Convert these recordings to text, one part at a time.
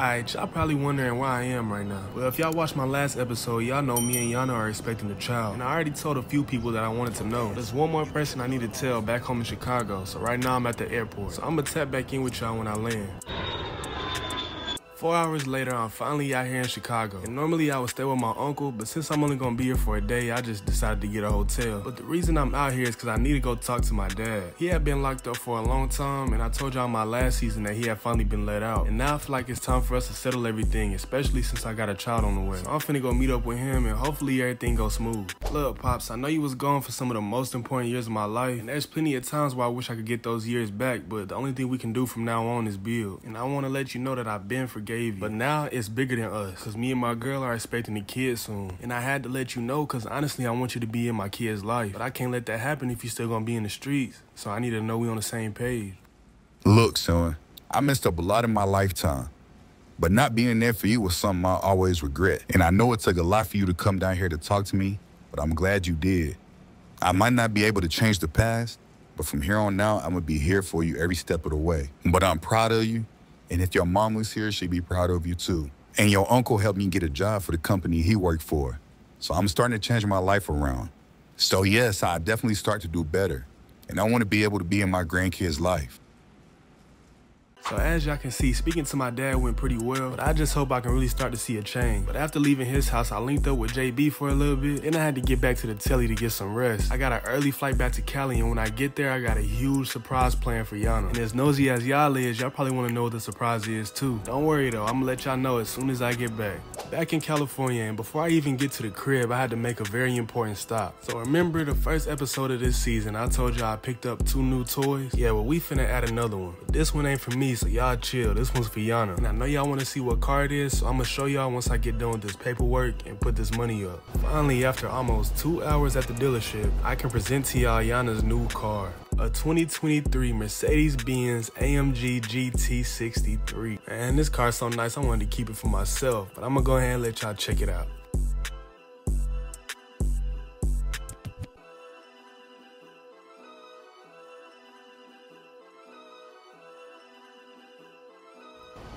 Alright, y'all probably wondering where I am right now. Well, if y'all watched my last episode, y'all know me and Yana are expecting a child. And I already told a few people that I wanted to know. There's one more person I need to tell back home in Chicago. So right now I'm at the airport. So I'm gonna tap back in with y'all when I land. 4 hours later, I'm finally out here in Chicago. And normally I would stay with my uncle, but since I'm only gonna be here for a day, I just decided to get a hotel. But the reason I'm out here is because I need to go talk to my dad. He had been locked up for a long time, and I told y'all my last season that he had finally been let out. And now I feel like it's time for us to settle everything, especially since I got a child on the way. So I'm finna go meet up with him, and hopefully everything goes smooth. Look, Pops, I know you was gone for some of the most important years of my life, and there's plenty of times where I wish I could get those years back, but the only thing we can do from now on is build. And I wanna let you know that I've been forgave you. But now it's bigger than us, cause me and my girl are expecting a kid soon. And I had to let you know, cause honestly I want you to be in my kid's life. But I can't let that happen if you're still gonna be in the streets. So I need to know we on the same page. Look, son, I messed up a lot in my lifetime. But not being there for you was something I always regret. And I know it took a lot for you to come down here to talk to me, but I'm glad you did. I might not be able to change the past, but from here on out, I'm gonna be here for you every step of the way. But I'm proud of you. And if your mom was here, she'd be proud of you too. And your uncle helped me get a job for the company he worked for. So I'm starting to change my life around. So yes, I definitely start to do better. And I want to be able to be in my grandkids' life. So as y'all can see, speaking to my dad went pretty well, but I just hope I can really start to see a change. But after leaving his house, I linked up with JB for a little bit, then I had to get back to the telly to get some rest. I got an early flight back to Cali, and when I get there, I got a huge surprise plan for Yana. And as nosy as y'all is, y'all probably want to know what the surprise is too. Don't worry though, I'm gonna let y'all know as soon as I get back. Back in California, and before I even get to the crib, I had to make a very important stop. So remember the first episode of this season, I told y'all I picked up 2 new toys? Yeah, well we finna add another one. But this one ain't for me, so y'all chill. This one's for Yana. And I know y'all wanna see what car it is, so I'm gonna show y'all once I get done with this paperwork and put this money up. Finally, after almost 2 hours at the dealership, I can present to y'all Yana's new car. A 2023 Mercedes-Benz AMG GT63. Man, this car's so nice, I wanted to keep it for myself, but I'm gonna go ahead and let y'all check it out.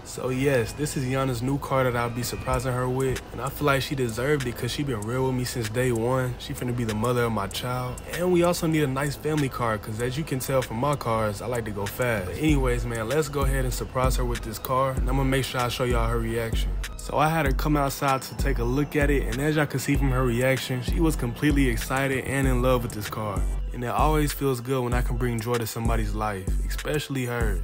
So yes, this is Yana's new car that I'll be surprising her with, and I feel like she deserved it because she been real with me since day one. She finna be the mother of my child. And we also need a nice family car because as you can tell from my cars, I like to go fast. But anyways, man, let's go ahead and surprise her with this car, and I'm gonna make sure I show y'all her reaction. So I had her come outside to take a look at it, and as y'all can see from her reaction, she was completely excited and in love with this car. And it always feels good when I can bring joy to somebody's life, especially hers.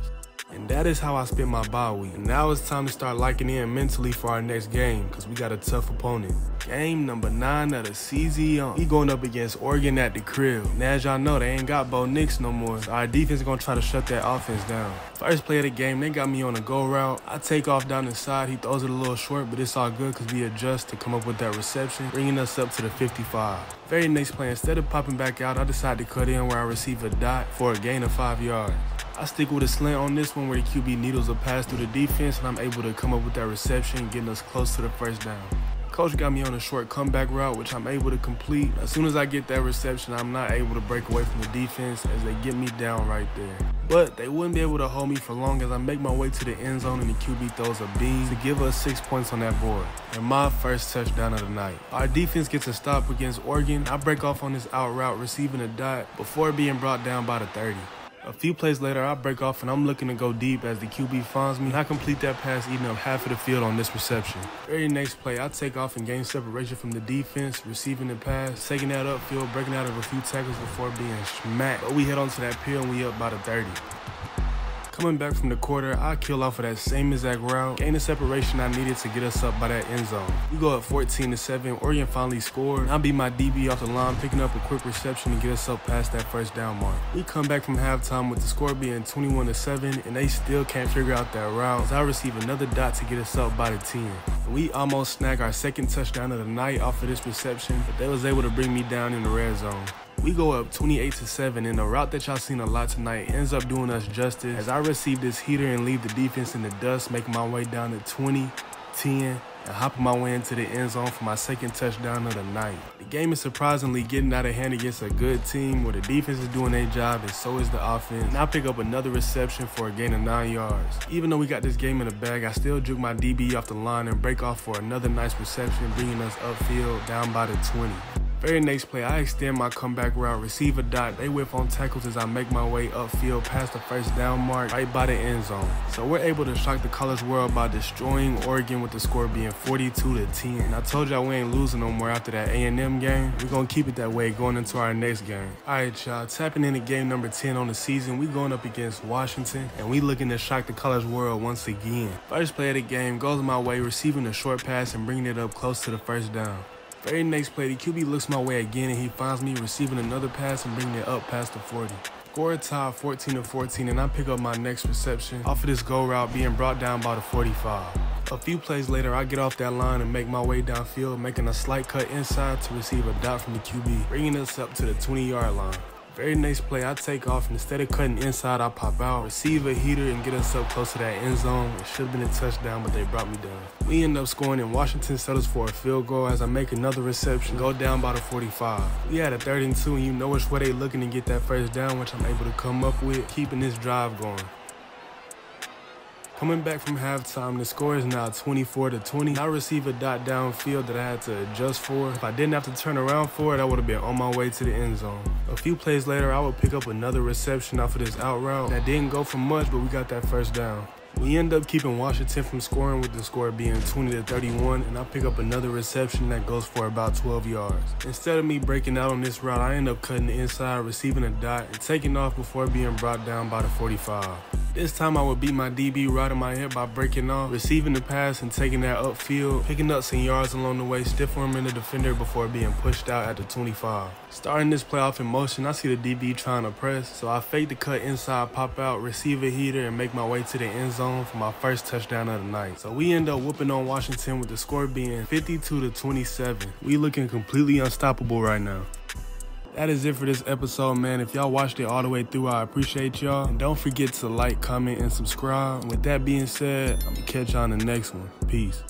And that is how I spent my bye week. And now it's time to start liking in mentally for our next game, because we got a tough opponent. Game number 9 of the season. We going up against Oregon at the crib. And as y'all know, they ain't got Bo Nix no more. So our defense is gonna try to shut that offense down. First play of the game, they got me on a go route. I take off down the side. He throws it a little short, but it's all good because we adjust to come up with that reception, bringing us up to the 55. Very next play, instead of popping back out, I decided to cut in where I receive a dot for a gain of 5 yards. I stick with a slant on this one where the QB needles will pass through the defense, and I'm able to come up with that reception, getting us close to the first down. Coach got me on a short comeback route, which I'm able to complete. As soon as I get that reception, I'm not able to break away from the defense as they get me down right there. But they wouldn't be able to hold me for long as I make my way to the end zone and the QB throws a beam to give us 6 points on that board. And my first touchdown of the night. Our defense gets a stop against Oregon. I break off on this out route, receiving a dot before being brought down by the 30. A few plays later, I break off and I'm looking to go deep as the QB finds me. I complete that pass, eating up half of the field on this reception. Very next play, I take off and gain separation from the defense, receiving the pass, taking that upfield, breaking out of a few tackles before being smacked. But we head onto that peel and we up by the 30. Coming back from the quarter, I kill off of that same exact route, gain the separation I needed to get us up by that end zone. We go up 14-7, Oregon finally scored. I beat my DB off the line, picking up a quick reception to get us up past that first down mark. We come back from halftime with the score being 21-7, and they still can't figure out that route as I receive another dot to get us up by the 10. And we almost snag our second touchdown of the night off of this reception, but they was able to bring me down in the red zone. We go up 28-7, and the route that y'all seen a lot tonight ends up doing us justice as I receive this heater and leave the defense in the dust, making my way down to 20, 10, and hopping my way into the end zone for my second touchdown of the night. The game is surprisingly getting out of hand against a good team where the defense is doing their job and so is the offense. And I pick up another reception for a gain of 9 yards. Even though we got this game in the bag, I still juke my DB off the line and break off for another nice reception, bringing us upfield down by the 20. Very next play, I extend my comeback route, receive a dot, they whiff on tackles as I make my way upfield past the first down mark right by the end zone. So we're able to shock the college world by destroying Oregon with the score being 42-10. And I told y'all we ain't losing no more after that A&M game. We're gonna keep it that way going into our next game. Alright y'all, tapping into game number 10 on the season, we going up against Washington and we looking to shock the college world once again. First play of the game goes my way, receiving a short pass and bringing it up close to the first down. Very next play, the QB looks my way again and he finds me receiving another pass and bringing it up past the 40. Score tied 14-14 and I pick up my next reception off of this go route being brought down by the 45. A few plays later, I get off that line and make my way downfield, making a slight cut inside to receive a dot from the QB, bringing us up to the 20-yard line. Very next play, I take off, and instead of cutting inside, I pop out, receive a heater, and get us up close to that end zone. It should have been a touchdown, but they brought me down. We end up scoring, and Washington settles for a field goal as I make another reception, go down by the 45. We had a 3rd and 2, and you know which way they looking to get that first down, which I'm able to come up with, keeping this drive going. Coming back from halftime, the score is now 24-20. I receive a dot downfield that I had to adjust for. If I didn't have to turn around for it, I would have been on my way to the end zone. A few plays later, I would pick up another reception off of this out route. That didn't go for much, but we got that first down. We end up keeping Washington from scoring with the score being 20-31, and I pick up another reception that goes for about 12 yards. Instead of me breaking out on this route, I end up cutting the inside, receiving a dot, and taking off before being brought down by the 45. This time I would beat my DB right in my head by breaking off, receiving the pass and taking that upfield, picking up some yards along the way, stiff arming the defender before being pushed out at the 25. Starting this play off in motion, I see the DB trying to press, so I fake the cut inside, pop out, receive a heater, and make my way to the end zone for my first touchdown of the night. So we end up whooping on Washington with the score being 52-27. We looking completely unstoppable right now. That is it for this episode, man. If y'all watched it all the way through, I appreciate y'all. And don't forget to like, comment, and subscribe. With that being said, I'm gonna catch y'all on the next one. Peace.